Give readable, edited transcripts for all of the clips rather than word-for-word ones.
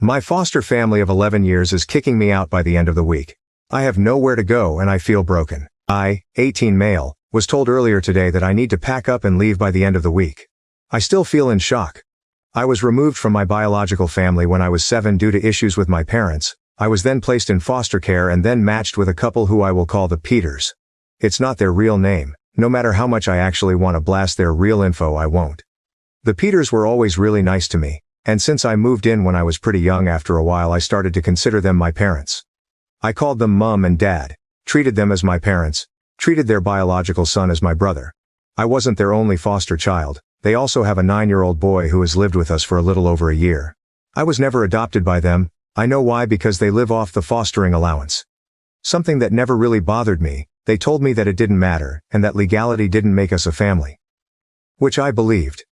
My foster family of 11 years is kicking me out by the end of the week. I have nowhere to go and I feel broken. I, 18 male, was told earlier today that I need to pack up and leave by the end of the week. I still feel in shock. I was removed from my biological family when I was 7 due to issues with my parents. I was then placed in foster care and then matched with a couple who I will call the Peters. It's not their real name. No matter how much I actually want to blast their real info, I won't. The Peters were always really nice to me, and since I moved in when I was pretty young, after a while I started to consider them my parents. I called them Mom and Dad, treated them as my parents, treated their biological son as my brother. I wasn't their only foster child. They also have a 9-year-old boy who has lived with us for a little over a year. I was never adopted by them. I know why, because they live off the fostering allowance. Something that never really bothered me. They told me that it didn't matter, and that legality didn't make us a family. Which I believed.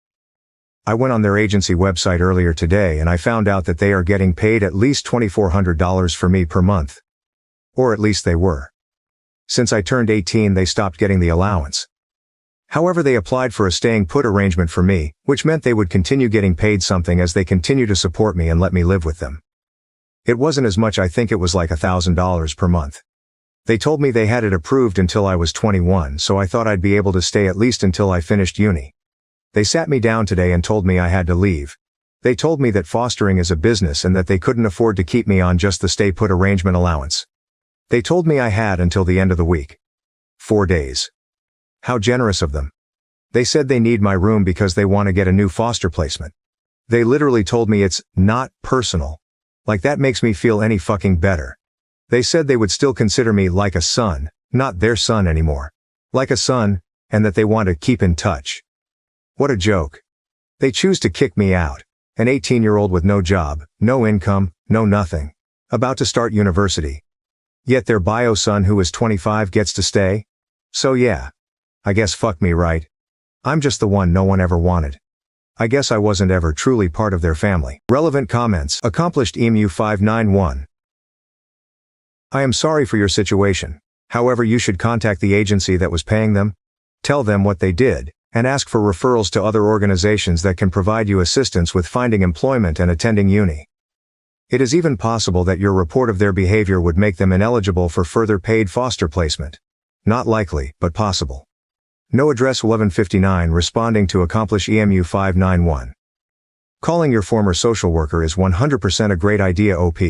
I went on their agency website earlier today and I found out that they are getting paid at least $2,400 for me per month. Or at least they were. Since I turned 18, they stopped getting the allowance. However, they applied for a staying put arrangement for me, which meant they would continue getting paid something as they continue to support me and let me live with them. It wasn't as much. I think it was like $1,000 per month. They told me they had it approved until I was 21, so I thought I'd be able to stay at least until I finished uni. They sat me down today and told me I had to leave. They told me that fostering is a business and that they couldn't afford to keep me on just the stay put arrangement allowance. They told me I had until the end of the week. 4 days. How generous of them. They said they need my room because they want to get a new foster placement. They literally told me it's not personal. Like that makes me feel any fucking better. They said they would still consider me like a son, not their son anymore. Like a son, and that they want to keep in touch. What a joke. They choose to kick me out. An 18-year-old with no job, no income, no nothing. About to start university. Yet their bio son who is 25 gets to stay? So yeah. I guess fuck me, right? I'm just the one no one ever wanted. I guess I wasn't ever truly part of their family. Relevant comments. Accomplished Emu 591. I am sorry for your situation. However, you should contact the agency that was paying them, tell them what they did, and ask for referrals to other organizations that can provide you assistance with finding employment and attending uni. It is even possible that your report of their behavior would make them ineligible for further paid foster placement. Not likely, but possible. No address 1159 responding to Accomplish EMU 591. Calling your former social worker is 100% a great idea, OP.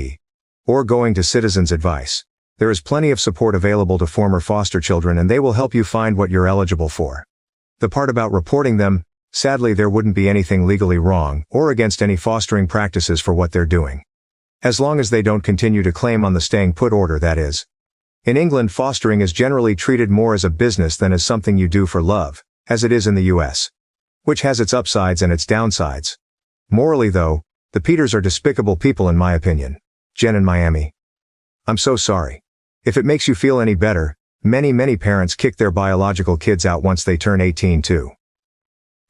Or going to Citizens Advice. There is plenty of support available to former foster children and they will help you find what you're eligible for. The part about reporting them, sadly there wouldn't be anything legally wrong or against any fostering practices for what they're doing. As long as they don't continue to claim on the staying put order, that is. In England, fostering is generally treated more as a business than as something you do for love, as it is in the US. Which has its upsides and its downsides. Morally though, the Peters are despicable people in my opinion. Jen in Miami. I'm so sorry. If it makes you feel any better, many parents kick their biological kids out once they turn 18 too.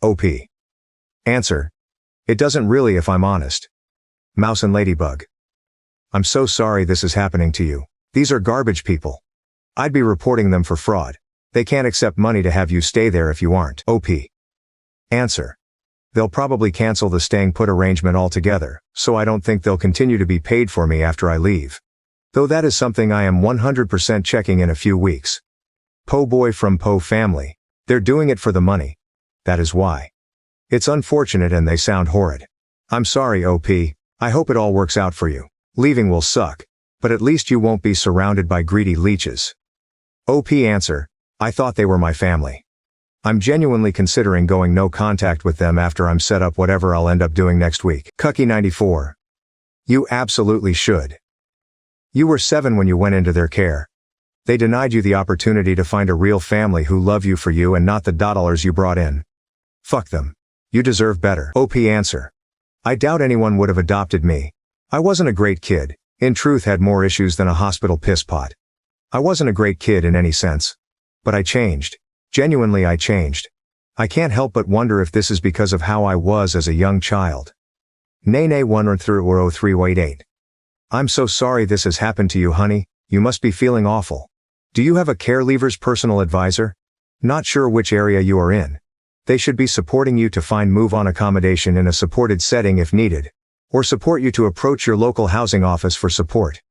OP. Answer. It doesn't really, if I'm honest. Mouse and Ladybug. I'm so sorry this is happening to you. These are garbage people. I'd be reporting them for fraud. They can't accept money to have you stay there if you aren't. OP. Answer. They'll probably cancel the staying put arrangement altogether, so I don't think they'll continue to be paid for me after I leave. Though that is something I am 100% checking in a few weeks. Po boy from Po family. They're doing it for the money. That is why. It's unfortunate and they sound horrid. I'm sorry, OP. I hope it all works out for you. Leaving will suck. But at least you won't be surrounded by greedy leeches. OP. Answer. I thought they were my family. I'm genuinely considering going no contact with them after I'm set up whatever I'll end up doing next week. Cucky94. You absolutely should. You were 7 when you went into their care. They denied you the opportunity to find a real family who love you for you and not the dollars you brought in. Fuck them. You deserve better. OP. Answer. I doubt anyone would have adopted me. I wasn't a great kid. In truth, had more issues than a hospital piss pot. I wasn't a great kid in any sense. But I changed. Genuinely I changed. I can't help but wonder if this is because of how I was as a young child. Nene 1 through 0388. I'm so sorry this has happened to you, honey. You must be feeling awful. Do you have a care leaver's personal advisor? Not sure which area you are in. They should be supporting you to find move-on accommodation in a supported setting if needed. or support you to approach your local housing office for support.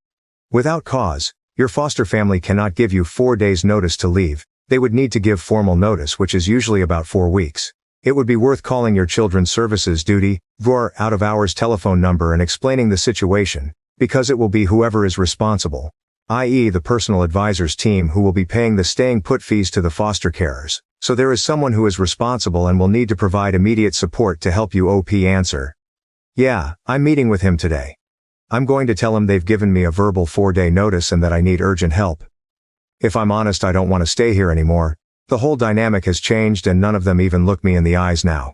Without cause, your foster family cannot give you 4 days notice to leave. They would need to give formal notice, which is usually about 4 weeks. It would be worth calling your Children's Services Duty, VOR, out-of-hours telephone number and explaining the situation, because it will be whoever is responsible, i.e. the personal advisors team, who will be paying the staying put fees to the foster carers. So there is someone who is responsible and will need to provide immediate support to help you answer. Yeah, I'm meeting with him today. I'm going to tell him they've given me a verbal 4-day notice and that I need urgent help. If I'm honest, I don't want to stay here anymore. The whole dynamic has changed and none of them even look me in the eyes now.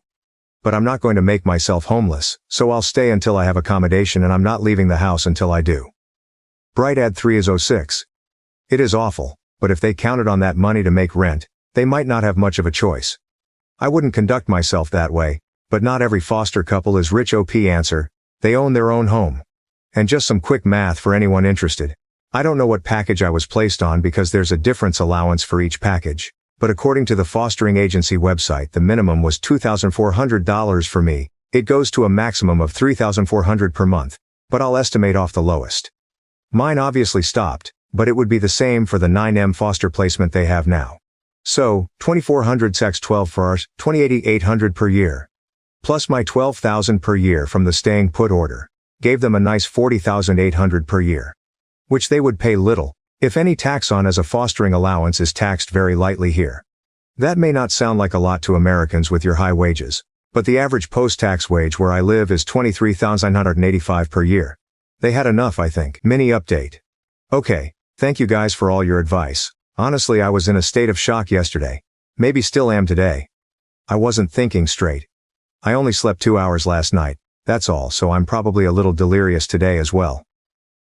But I'm not going to make myself homeless, so I'll stay until I have accommodation, and I'm not leaving the house until I do. Brightad 3 is 06. It is awful, but if they counted on that money to make rent, they might not have much of a choice. I wouldn't conduct myself that way, but not every foster couple is rich. Answer. They own their own home. And just some quick math for anyone interested. I don't know what package I was placed on because there's a difference allowance for each package, but according to the fostering agency website, the minimum was $2,400 for me. It goes to a maximum of $3,400 per month, but I'll estimate off the lowest. Mine obviously stopped, but it would be the same for the 9M foster placement they have now. So, $2,400 x 12 for ours, $28,800 per year. Plus my $12,000 per year from the staying put order. Gave them a nice $40,800 per year. Which they would pay little, if any, tax on, as a fostering allowance is taxed very lightly here. That may not sound like a lot to Americans with your high wages, but the average post-tax wage where I live is $23,985 per year. They had enough, I think. Mini update. Okay, thank you guys for all your advice. Honestly, I was in a state of shock yesterday. Maybe still am today. I wasn't thinking straight. I only slept 2 hours last night, that's all, so I'm probably a little delirious today as well.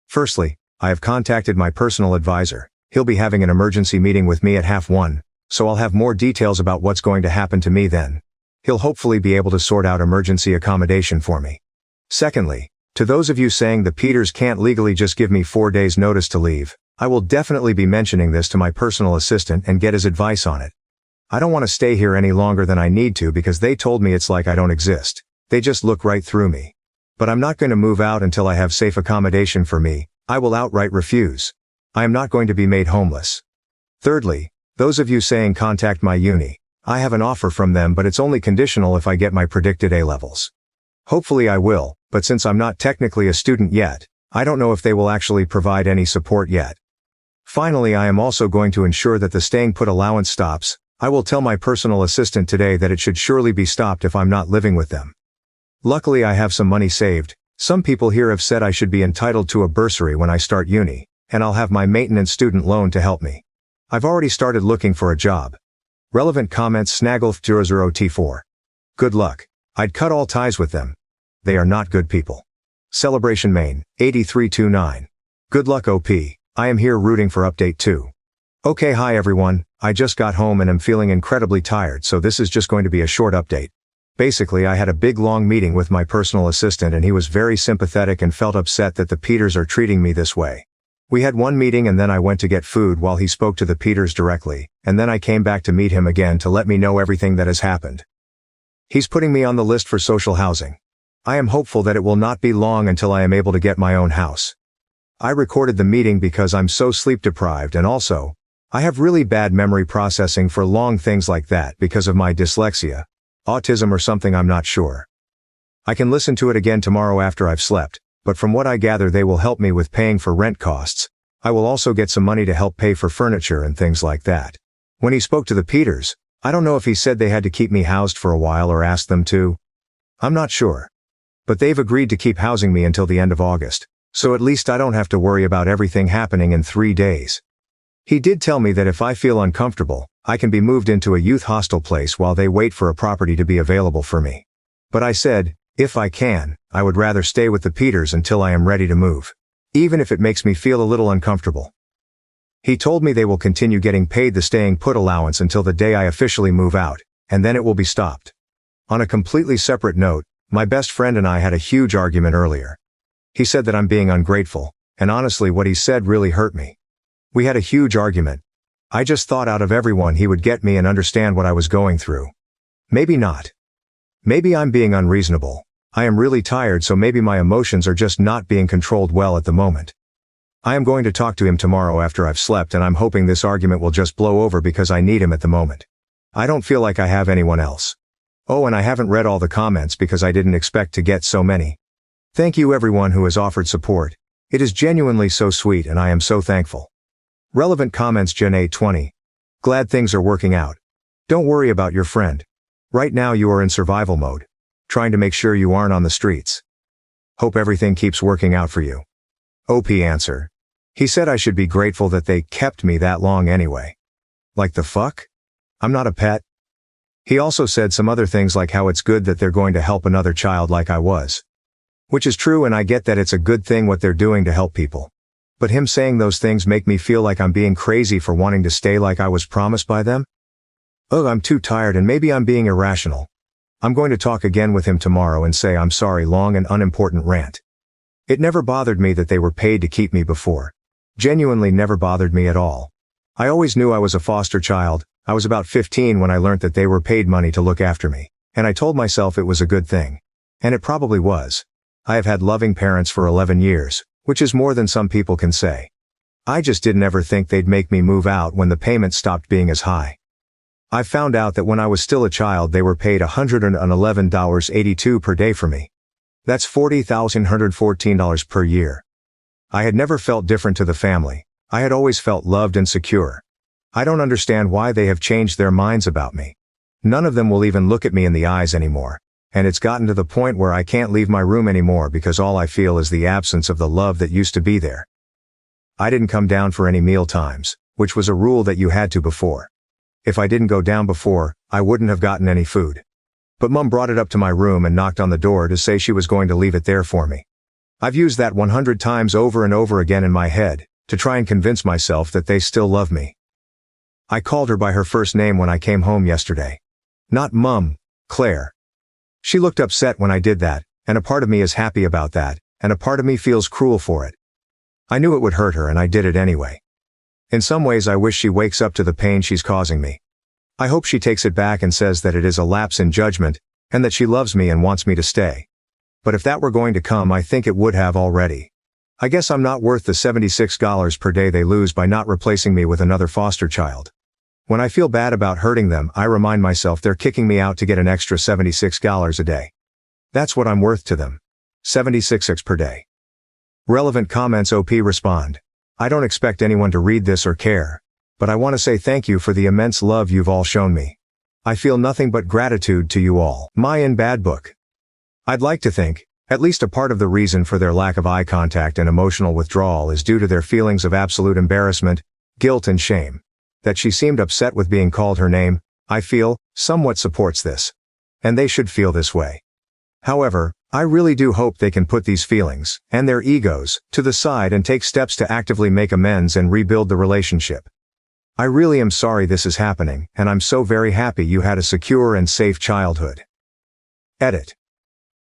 Firstly, I have contacted my personal advisor. He'll be having an emergency meeting with me at 1:30, so I'll have more details about what's going to happen to me then. He'll hopefully be able to sort out emergency accommodation for me. Secondly, to those of you saying the Peters can't legally just give me 4 days notice to leave, I will definitely be mentioning this to my personal assistant and get his advice on it. I don't want to stay here any longer than I need to because they told me it's like I don't exist. They just look right through me. But I'm not going to move out until I have safe accommodation for me. I will outright refuse. I am not going to be made homeless. Thirdly, those of you saying contact my uni, I have an offer from them, but it's only conditional if I get my predicted A levels. Hopefully I will, but since I'm not technically a student yet, I don't know if they will actually provide any support yet. Finally, I am also going to ensure that the staying put allowance stops. I will tell my personal assistant today that it should surely be stopped if I'm not living with them. Luckily, I have some money saved. Some people here have said I should be entitled to a bursary when I start uni, and I'll have my maintenance student loan to help me. I've already started looking for a job. Relevant comments Snagglef00T4. Good luck. I'd cut all ties with them. They are not good people. Celebration Main, 8329. Good luck OP. I am here rooting for update 2. Okay, hi everyone. I just got home and am feeling incredibly tired, so this is just going to be a short update. Basically, I had a big long meeting with my personal assistant and he was very sympathetic and felt upset that the Peters are treating me this way. We had one meeting and then I went to get food while he spoke to the Peters directly, and then I came back to meet him again to let me know everything that has happened. He's putting me on the list for social housing. I am hopeful that it will not be long until I am able to get my own house. I recorded the meeting because I'm so sleep deprived, and also, I have really bad memory processing for long things like that because of my dyslexia. Autism or something, I'm not sure. I can listen to it again tomorrow after I've slept, but from what I gather they will help me with paying for rent costs. I will also get some money to help pay for furniture and things like that. When he spoke to the Peters, I don't know if he said they had to keep me housed for a while or asked them to. I'm not sure. But they've agreed to keep housing me until the end of August, so at least I don't have to worry about everything happening in 3 days. He did tell me that if I feel uncomfortable, I can be moved into a youth hostel place while they wait for a property to be available for me. But I said, if I can, I would rather stay with the Peters until I am ready to move. Even if it makes me feel a little uncomfortable. He told me they will continue getting paid the staying put allowance until the day I officially move out, and then it will be stopped. On a completely separate note, my best friend and I had a huge argument earlier. He said that I'm being ungrateful, and honestly what he said really hurt me. We had a huge argument. I just thought out of everyone he would get me and understand what I was going through. Maybe not. Maybe I'm being unreasonable. I am really tired, so maybe my emotions are just not being controlled well at the moment. I am going to talk to him tomorrow after I've slept, and I'm hoping this argument will just blow over because I need him at the moment. I don't feel like I have anyone else. Oh, and I haven't read all the comments because I didn't expect to get so many. Thank you everyone who has offered support. It is genuinely so sweet and I am so thankful. Relevant comments. Gen 820. Glad things are working out. Don't worry about your friend. Right now you are in survival mode. Trying to make sure you aren't on the streets. Hope everything keeps working out for you. OP answer. He said I should be grateful that they kept me that long anyway. Like the fuck? I'm not a pet. He also said some other things like how it's good that they're going to help another child like I was. Which is true, and I get that it's a good thing what they're doing to help people. But him saying those things make me feel like I'm being crazy for wanting to stay like I was promised by them. Ugh, I'm too tired and maybe I'm being irrational. I'm going to talk again with him tomorrow and say I'm sorry. Long and unimportant rant. It never bothered me that they were paid to keep me before. Genuinely never bothered me at all. I always knew I was a foster child. I was about 15 when I learnt that they were paid money to look after me, and I told myself it was a good thing. And it probably was. I have had loving parents for 11 years, which is more than some people can say. I just didn't ever think they'd make me move out when the payments stopped being as high. I found out that when I was still a child they were paid $111.82 per day for me. That's $40,114 per year. I had never felt different to the family. I had always felt loved and secure. I don't understand why they have changed their minds about me. None of them will even look at me in the eyes anymore. And it's gotten to the point where I can't leave my room anymore because all I feel is the absence of the love that used to be there. I didn't come down for any meal times, which was a rule that you had to before. If I didn't go down before, I wouldn't have gotten any food. But Mom brought it up to my room and knocked on the door to say she was going to leave it there for me. I've used that 100 times over and over again in my head, to try and convince myself that they still love me. I called her by her first name when I came home yesterday. Not Mum, Claire. She looked upset when I did that, and a part of me is happy about that, and a part of me feels cruel for it. I knew it would hurt her and I did it anyway. In some ways I wish she wakes up to the pain she's causing me. I hope she takes it back and says that it is a lapse in judgment, and that she loves me and wants me to stay. But if that were going to come, I think it would have already. I guess I'm not worth the $76 per day they lose by not replacing me with another foster child. When I feel bad about hurting them, I remind myself they're kicking me out to get an extra $76 a day. That's what I'm worth to them. $76 per day. Relevant comments. OP respond. I don't expect anyone to read this or care, but I want to say thank you for the immense love you've all shown me. I feel nothing but gratitude to you all. My in bad book. I'd like to think, at least a part of the reason for their lack of eye contact and emotional withdrawal is due to their feelings of absolute embarrassment, guilt and shame. That she seemed upset with being called her name, I feel, somewhat supports this. And they should feel this way. However, I really do hope they can put these feelings, and their egos, to the side and take steps to actively make amends and rebuild the relationship. I really am sorry this is happening, and I'm so very happy you had a secure and safe childhood. Edit.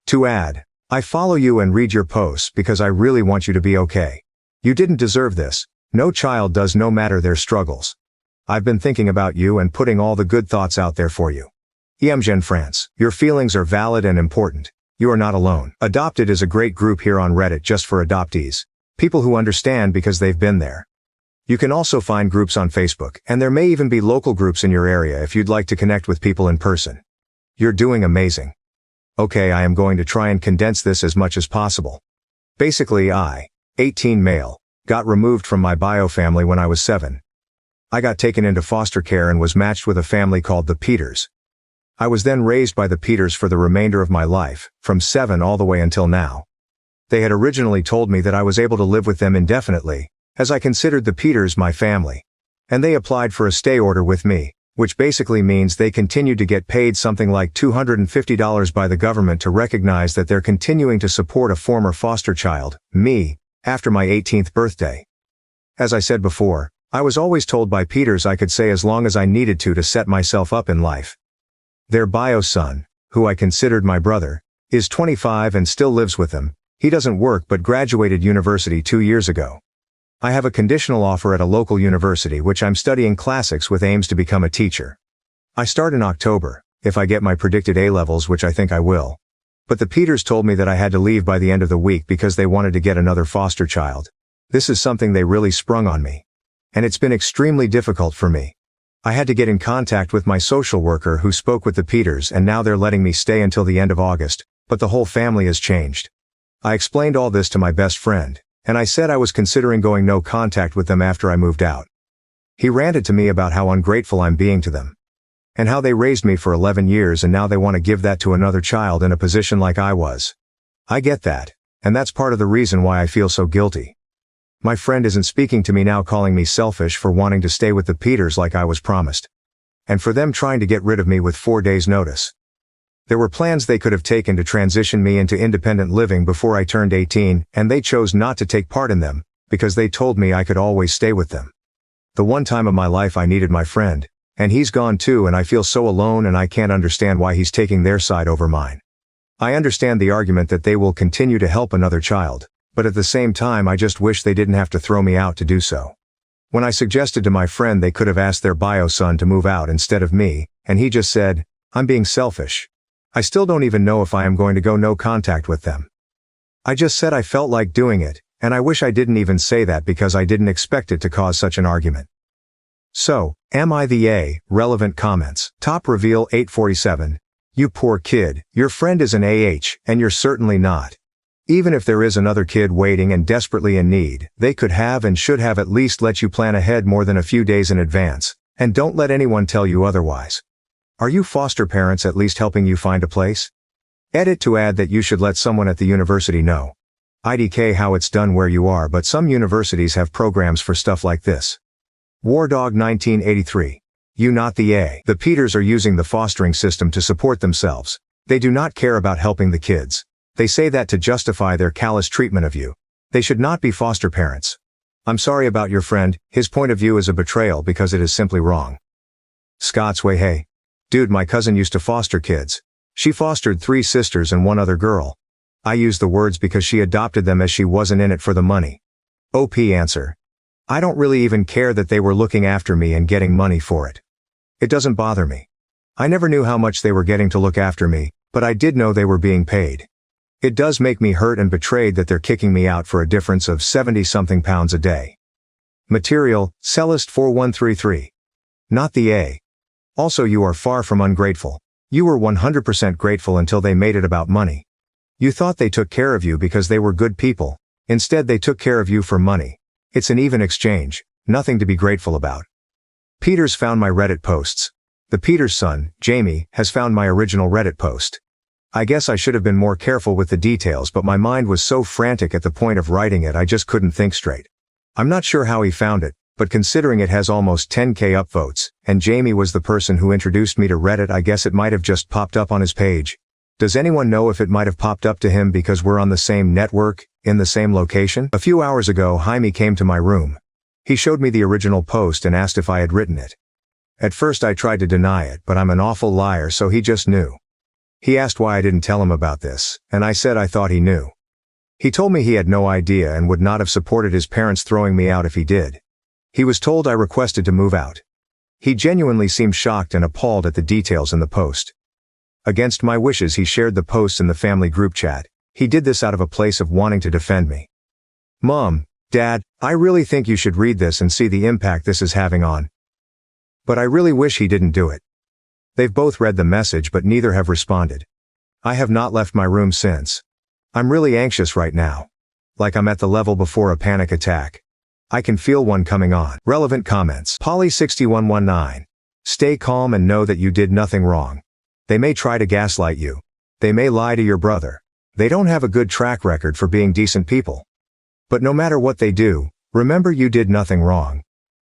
To add, I follow you and read your posts because I really want you to be okay. You didn't deserve this. No child does, no matter their struggles. I've been thinking about you and putting all the good thoughts out there for you. Gen France, your feelings are valid and important. You are not alone. Adopted is a great group here on Reddit just for adoptees. People who understand because they've been there. You can also find groups on Facebook, and there may even be local groups in your area if you'd like to connect with people in person. You're doing amazing. Okay, I am going to try and condense this as much as possible. Basically, I, 18 male, got removed from my bio family when I was 7. I got taken into foster care and was matched with a family called the Peters. I was then raised by the Peters for the remainder of my life, from 7 all the way until now. They had originally told me that I was able to live with them indefinitely, as I considered the Peters my family. And they applied for a stay order with me, which basically means they continued to get paid something like $250 by the government to recognize that they're continuing to support a former foster child, me, after my 18th birthday. As I said before, I was always told by Peters I could stay as long as I needed to set myself up in life. Their bio son, who I considered my brother, is 25 and still lives with them. He doesn't work but graduated university 2 years ago. I have a conditional offer at a local university which I'm studying classics with aims to become a teacher. I start in October, if I get my predicted A-levels, which I think I will. But the Peters told me that I had to leave by the end of the week because they wanted to get another foster child. This is something they really sprung on me. And it's been extremely difficult for me. I had to get in contact with my social worker who spoke with the Peters, and now they're letting me stay until the end of August, but the whole family has changed. I explained all this to my best friend, and I said I was considering going no contact with them after I moved out. He ranted to me about how ungrateful I'm being to them. And how they raised me for 11 years and now they want to give that to another child in a position like I was. I get that, and that's part of the reason why I feel so guilty. My friend isn't speaking to me now, calling me selfish for wanting to stay with the Peters like I was promised. And for them trying to get rid of me with 4 days' notice. There were plans they could have taken to transition me into independent living before I turned 18, and they chose not to take part in them, because they told me I could always stay with them. The one time of my life I needed my friend, and he's gone too, and I feel so alone, and I can't understand why he's taking their side over mine. I understand the argument that they will continue to help another child, but at the same time I just wish they didn't have to throw me out to do so. When I suggested to my friend they could have asked their bio son to move out instead of me, and he just said, "I'm being selfish." I still don't even know if I am going to go no contact with them. I just said I felt like doing it, and I wish I didn't even say that because I didn't expect it to cause such an argument. So, AmItheA, relevant comments. Top reveal 847. You poor kid, your friend is an AH, and you're certainly not. Even if there is another kid waiting and desperately in need, they could have and should have at least let you plan ahead more than a few days in advance, and don't let anyone tell you otherwise. Are you foster parents at least helping you find a place? Edit to add that you should let someone at the university know. IDK how it's done where you are, but some universities have programs for stuff like this. Wardog 1983. You not the A. The Peters are using the fostering system to support themselves. They do not care about helping the kids. They say that to justify their callous treatment of you. They should not be foster parents. I'm sorry about your friend, his point of view is a betrayal because it is simply wrong. Scott's way. Hey. Dude, my cousin used to foster kids. She fostered 3 sisters and 1 other girl. I use the words because she adopted them as she wasn't in it for the money. OP answer. I don't really even care that they were looking after me and getting money for it. It doesn't bother me. I never knew how much they were getting to look after me, but I did know they were being paid. It does make me hurt and betrayed that they're kicking me out for a difference of 70-something pounds a day. Material, Cellist 4133. Not the A. Also, you are far from ungrateful. You were 100% grateful until they made it about money. You thought they took care of you because they were good people. Instead, they took care of you for money. It's an even exchange, nothing to be grateful about. Peters found my Reddit posts. The Peters' son, Jamie, has found my original Reddit post. I guess I should have been more careful with the details, but my mind was so frantic at the point of writing it I just couldn't think straight. I'm not sure how he found it, but considering it has almost 10K upvotes, and Jamie was the person who introduced me to Reddit, I guess it might have just popped up on his page. Does anyone know if it might have popped up to him because we're on the same network, in the same location? A few hours ago, Jaime came to my room. He showed me the original post and asked if I had written it. At first I tried to deny it, but I'm an awful liar, so he just knew. He asked why I didn't tell him about this, and I said I thought he knew. He told me he had no idea and would not have supported his parents throwing me out if he did. He was told I requested to move out. He genuinely seemed shocked and appalled at the details in the post. Against my wishes, he shared the posts in the family group chat. He did this out of a place of wanting to defend me. Mom, Dad, I really think you should read this and see the impact this is having on. But I really wish he didn't do it. They've both read the message, but neither have responded. I have not left my room since. I'm really anxious right now. Like I'm at the level before a panic attack. I can feel one coming on. Relevant comments. Polly6119. Stay calm and know that you did nothing wrong. They may try to gaslight you. They may lie to your brother. They don't have a good track record for being decent people. But no matter what they do, remember you did nothing wrong.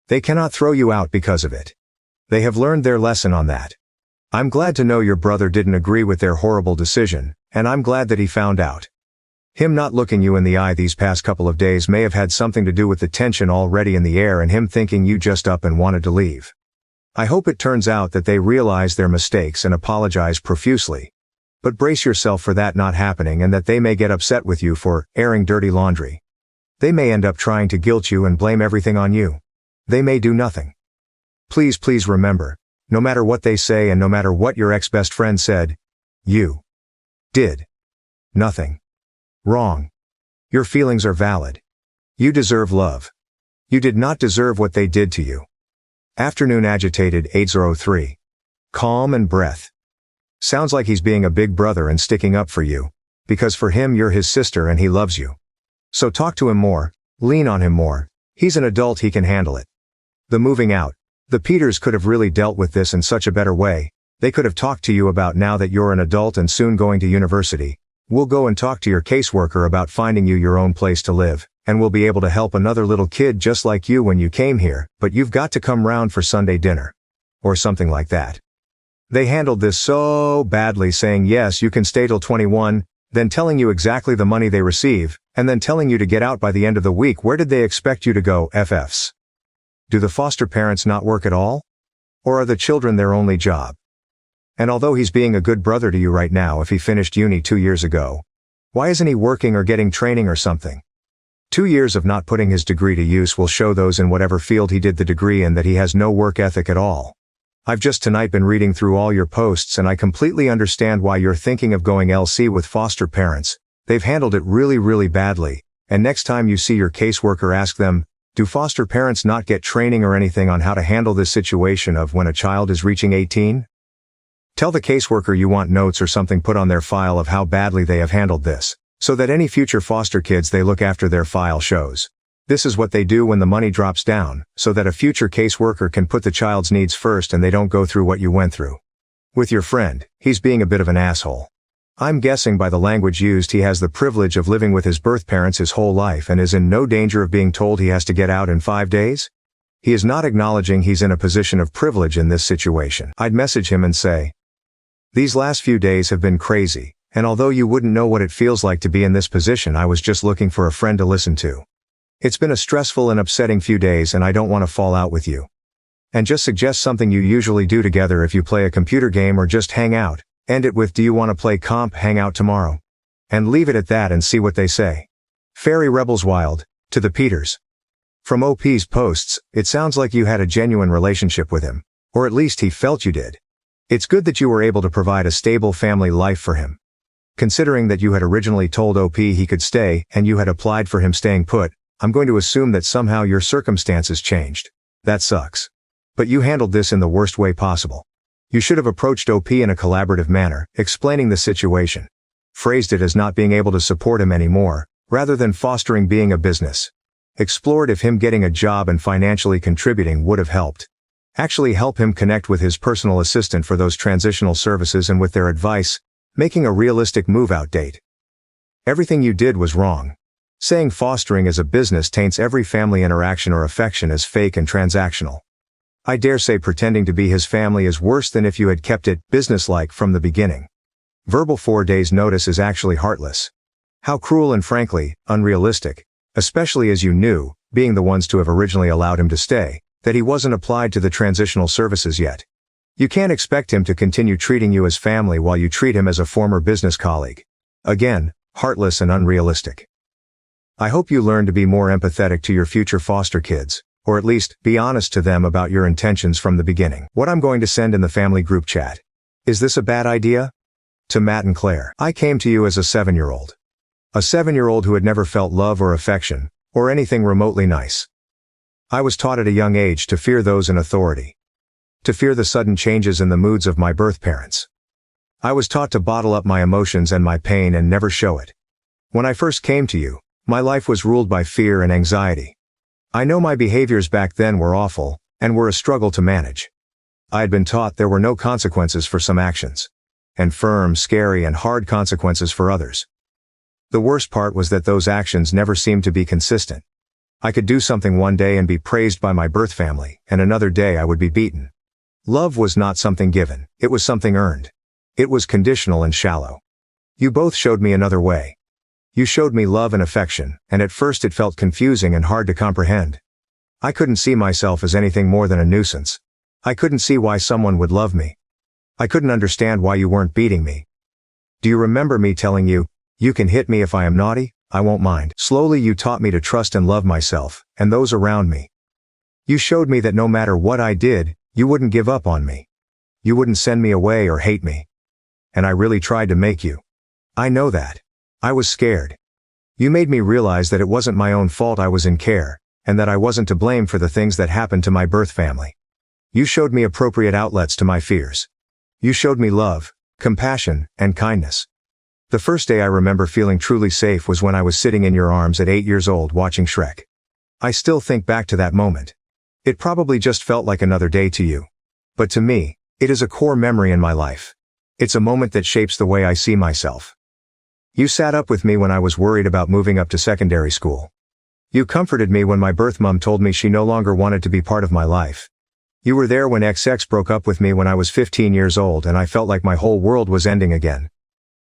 They cannot throw you out because of it. They have learned their lesson on that. I'm glad to know your brother didn't agree with their horrible decision, and I'm glad that he found out. Him not looking you in the eye these past couple of days may have had something to do with the tension already in the air and him thinking you just up and wanted to leave. I hope it turns out that they realize their mistakes and apologize profusely. But brace yourself for that not happening and that they may get upset with you for airing dirty laundry. They may end up trying to guilt you and blame everything on you. They may do nothing. Please remember, no matter what they say and no matter what your ex-best friend said, you did Nothing. Wrong. Your feelings are valid. You deserve love. You did not deserve what they did to you. Afternoon agitated 803. Calm and breath. Sounds like he's being a big brother and sticking up for you. Because for him you're his sister and he loves you. So talk to him more, lean on him more. He's an adult, he can handle it. The moving out. The Peters could have really dealt with this in such a better way. They could have talked to you about, now that you're an adult and soon going to university, we'll go and talk to your caseworker about finding you your own place to live, and we'll be able to help another little kid just like you when you came here, but you've got to come round for Sunday dinner. Or something like that. They handled this so badly, saying yes you can stay till 21, then telling you exactly the money they receive, and then telling you to get out by the end of the week. Where did they expect you to go, FFs? Do the foster parents not work at all? Or are the children their only job? And although he's being a good brother to you right now, if he finished uni 2 years ago, why isn't he working or getting training or something? 2 years of not putting his degree to use will show those in whatever field he did the degree in that he has no work ethic at all. I've just tonight been reading through all your posts and I completely understand why you're thinking of going LC with foster parents. They've handled it really badly, and next time you see your caseworker, ask them, do foster parents not get training or anything on how to handle this situation of when a child is reaching 18? Tell the caseworker you want notes or something put on their file of how badly they have handled this, so that any future foster kids they look after their file shows. This is what they do when the money drops down, so that a future caseworker can put the child's needs first and they don't go through what you went through. With your friend, he's being a bit of an asshole. I'm guessing by the language used he has the privilege of living with his birth parents his whole life and is in no danger of being told he has to get out in 5 days? He is not acknowledging he's in a position of privilege in this situation. I'd message him and say, these last few days have been crazy, and although you wouldn't know what it feels like to be in this position, I was just looking for a friend to listen to. It's been a stressful and upsetting few days and I don't want to fall out with you. And just suggest something you usually do together if you play a computer game or just hang out. End it with, do you want to play comp hang out tomorrow? And leave it at that and see what they say. Fairy Rebels Wild, to the Peters. From OP's posts, it sounds like you had a genuine relationship with him, or at least he felt you did. It's good that you were able to provide a stable family life for him. Considering that you had originally told OP he could stay and you had applied for him staying put, I'm going to assume that somehow your circumstances changed. That sucks. But you handled this in the worst way possible. You should have approached OP in a collaborative manner, explaining the situation. Phrased it as not being able to support him anymore, rather than fostering being a business. Explored if him getting a job and financially contributing would have helped. Actually help him connect with his personal assistant for those transitional services and with their advice, making a realistic move-out date. Everything you did was wrong. Saying fostering as a business taints every family interaction or affection as fake and transactional. I dare say pretending to be his family is worse than if you had kept it businesslike from the beginning. Verbal 4 days notice is actually heartless. How cruel and frankly, unrealistic, especially as you knew, being the ones to have originally allowed him to stay, that he wasn't applied to the transitional services yet. You can't expect him to continue treating you as family while you treat him as a former business colleague. Again, heartless and unrealistic. I hope you learn to be more empathetic to your future foster kids. Or at least, be honest to them about your intentions from the beginning. What I'm going to send in the family group chat. Is this a bad idea? To Matt and Claire. I came to you as a 7-year-old. A 7-year-old who had never felt love or affection, or anything remotely nice. I was taught at a young age to fear those in authority. To fear the sudden changes in the moods of my birth parents. I was taught to bottle up my emotions and my pain and never show it. When I first came to you, my life was ruled by fear and anxiety. I know my behaviors back then were awful, and were a struggle to manage. I had been taught there were no consequences for some actions. And firm, scary, and hard consequences for others. The worst part was that those actions never seemed to be consistent. I could do something one day and be praised by my birth family, and another day I would be beaten. Love was not something given, it was something earned. It was conditional and shallow. You both showed me another way. You showed me love and affection, and at first it felt confusing and hard to comprehend. I couldn't see myself as anything more than a nuisance. I couldn't see why someone would love me. I couldn't understand why you weren't beating me. Do you remember me telling you, you can hit me if I am naughty, I won't mind. Slowly you taught me to trust and love myself, and those around me. You showed me that no matter what I did, you wouldn't give up on me. You wouldn't send me away or hate me. And I really tried to make you. I know that. I was scared. You made me realize that it wasn't my own fault I was in care, and that I wasn't to blame for the things that happened to my birth family. You showed me appropriate outlets to my fears. You showed me love, compassion, and kindness. The first day I remember feeling truly safe was when I was sitting in your arms at 8 years old watching Shrek. I still think back to that moment. It probably just felt like another day to you. But to me, it is a core memory in my life. It's a moment that shapes the way I see myself. You sat up with me when I was worried about moving up to secondary school. You comforted me when my birth mom told me she no longer wanted to be part of my life. You were there when XX broke up with me when I was 15 years old and I felt like my whole world was ending again.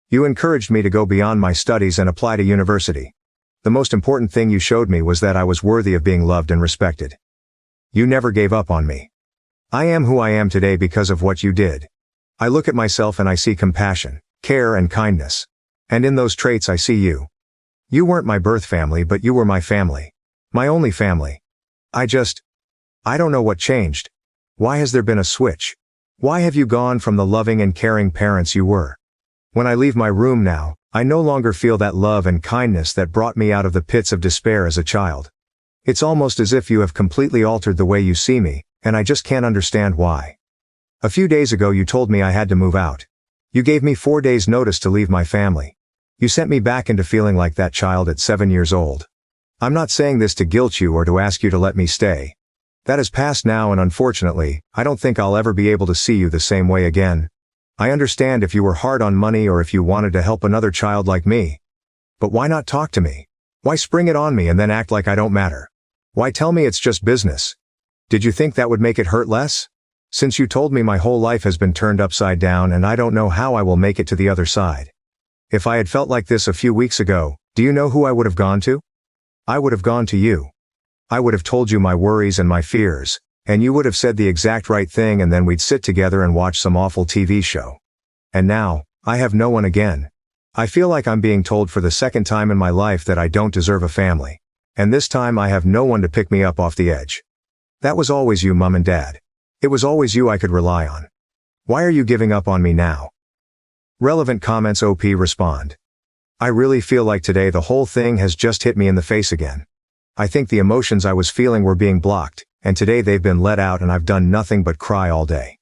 You encouraged me to go beyond my studies and apply to university. The most important thing you showed me was that I was worthy of being loved and respected. You never gave up on me. I am who I am today because of what you did. I look at myself and I see compassion, care, and kindness. And in those traits I see you. You weren't my birth family, but you were my family. My only family. I don't know what changed. Why has there been a switch? Why have you gone from the loving and caring parents you were? When I leave my room now, I no longer feel that love and kindness that brought me out of the pits of despair as a child. It's almost as if you have completely altered the way you see me, and I just can't understand why. A few days ago you told me I had to move out. You gave me 4 days notice to leave my family. You sent me back into feeling like that child at 7 years old. I'm not saying this to guilt you or to ask you to let me stay. That is past now, and unfortunately, I don't think I'll ever be able to see you the same way again. I understand if you were hard on money or if you wanted to help another child like me. But why not talk to me? Why spring it on me and then act like I don't matter? Why tell me it's just business? Did you think that would make it hurt less? Since you told me my whole life has been turned upside down and I don't know how I will make it to the other side. If I had felt like this a few weeks ago, do you know who I would have gone to? I would have gone to you. I would have told you my worries and my fears, and you would have said the exact right thing, and then we'd sit together and watch some awful TV show. And now, I have no one again. I feel like I'm being told for the second time in my life that I don't deserve a family. And this time I have no one to pick me up off the edge. That was always you, Mom and Dad. It was always you I could rely on. Why are you giving up on me now? Relevant comments. OP respond. I really feel like today the whole thing has just hit me in the face again. I think the emotions I was feeling were being blocked, and today they've been let out and I've done nothing but cry all day.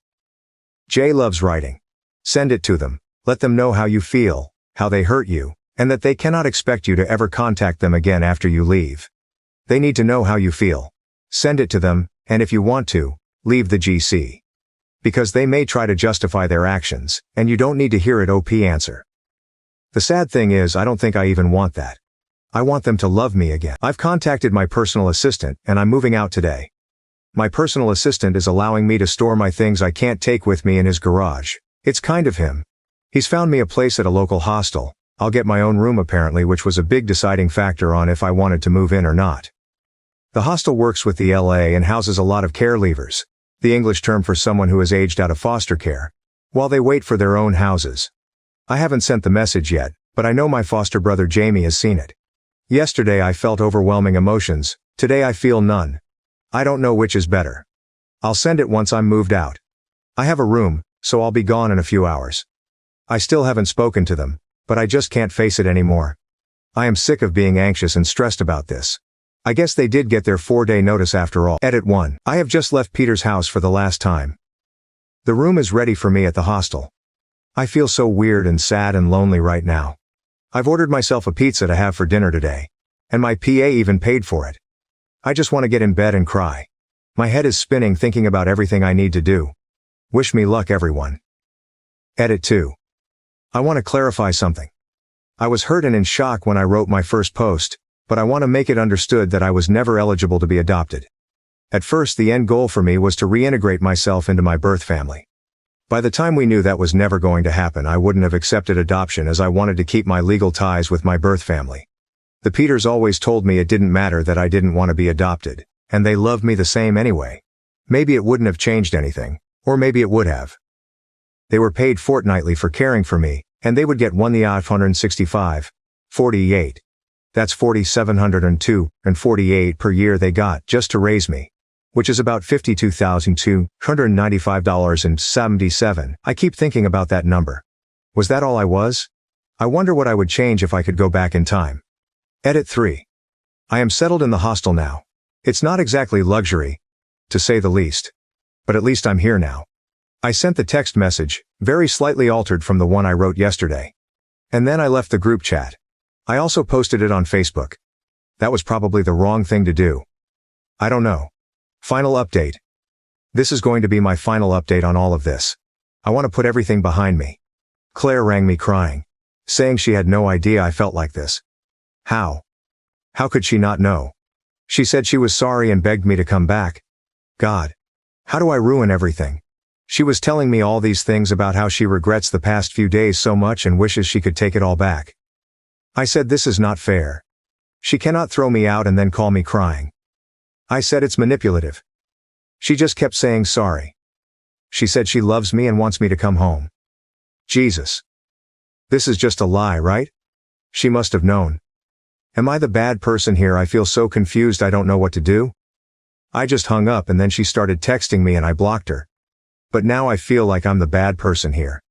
Jay loves writing. Send it to them. Let them know how you feel, how they hurt you, and that they cannot expect you to ever contact them again after you leave. They need to know how you feel. Send it to them, and if you want to, leave the GC. Because they may try to justify their actions, and you don't need to hear it. OP answer. The sad thing is I don't think I even want that. I want them to love me again. I've contacted my personal assistant, and I'm moving out today. My personal assistant is allowing me to store my things I can't take with me in his garage. It's kind of him. He's found me a place at a local hostel. I'll get my own room apparently, which was a big deciding factor on if I wanted to move in or not. The hostel works with the LA and houses a lot of care leavers, the English term for someone who has aged out of foster care, while they wait for their own houses. I haven't sent the message yet, but I know my foster brother Jamie has seen it. Yesterday I felt overwhelming emotions, today I feel none. I don't know which is better. I'll send it once I'm moved out. I have a room, so I'll be gone in a few hours. I still haven't spoken to them, but I just can't face it anymore. I am sick of being anxious and stressed about this. I guess they did get their 4-day notice after all. Edit 1. I have just left Peter's house for the last time. The room is ready for me at the hostel. I feel so weird and sad and lonely right now. I've ordered myself a pizza to have for dinner today. And my PA even paid for it. I just want to get in bed and cry. My head is spinning thinking about everything I need to do. Wish me luck, everyone. Edit 2. I want to clarify something. I was hurt and in shock when I wrote my first post, but I want to make it understood that I was never eligible to be adopted. At first, the end goal for me was to reintegrate myself into my birth family. By the time we knew that was never going to happen, I wouldn't have accepted adoption as I wanted to keep my legal ties with my birth family. The Peters always told me it didn't matter that I didn't want to be adopted, and they loved me the same anyway. Maybe it wouldn't have changed anything, or maybe it would have. They were paid fortnightly for caring for me, and they would get $1,565.48. That's $4,702.48 per year they got just to raise me, which is about $52,295.77. I keep thinking about that number. Was that all I was? I wonder what I would change if I could go back in time. Edit 3. I am settled in the hostel now. It's not exactly luxury, to say the least. But at least I'm here now. I sent the text message, very slightly altered from the one I wrote yesterday. And then I left the group chat. I also posted it on Facebook. That was probably the wrong thing to do. I don't know. Final update. This is going to be my final update on all of this. I want to put everything behind me. Claire rang me crying, saying she had no idea I felt like this. How? How could she not know? She said she was sorry and begged me to come back. God. How do I ruin everything? She was telling me all these things about how she regrets the past few days so much and wishes she could take it all back. I said this is not fair. She cannot throw me out and then call me crying. I said it's manipulative. She just kept saying sorry. She said she loves me and wants me to come home. Jesus. This is just a lie, right? She must have known. Am I the bad person here? I feel so confused I don't know what to do. I just hung up and then she started texting me and I blocked her. But now I feel like I'm the bad person here.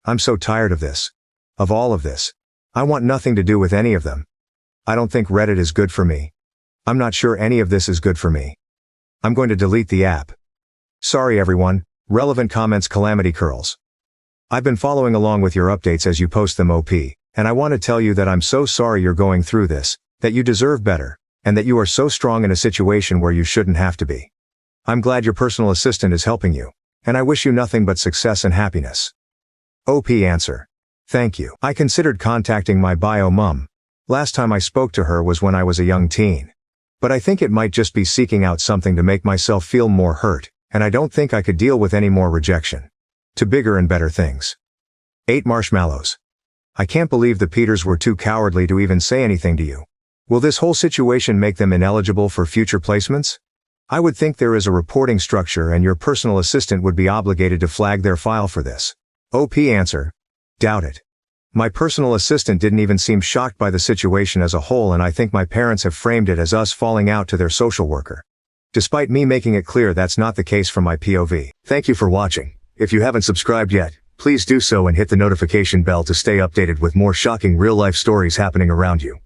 I'm so tired of this. Of all of this. I want nothing to do with any of them. I don't think Reddit is good for me. I'm not sure any of this is good for me. I'm going to delete the app. Sorry everyone, relevant comments Calamity Curls. I've been following along with your updates as you post them OP, and I want to tell you that I'm so sorry you're going through this, that you deserve better, and that you are so strong in a situation where you shouldn't have to be. I'm glad your personal assistant is helping you, and I wish you nothing but success and happiness. OP answer. Thank you. I considered contacting my bio mom. Last time I spoke to her was when I was a young teen. But I think it might just be seeking out something to make myself feel more hurt, and I don't think I could deal with any more rejection. To bigger and better things. 8 marshmallows. I can't believe the Peters were too cowardly to even say anything to you. Will this whole situation make them ineligible for future placements? I would think there is a reporting structure and your personal assistant would be obligated to flag their file for this. OP answer. Doubt it. My personal assistant didn't even seem shocked by the situation as a whole, and I think my parents have framed it as us falling out to their social worker. Despite me making it clear that's not the case from my POV. Thank you for watching. If you haven't subscribed yet, please do so and hit the notification bell to stay updated with more shocking real-life stories happening around you.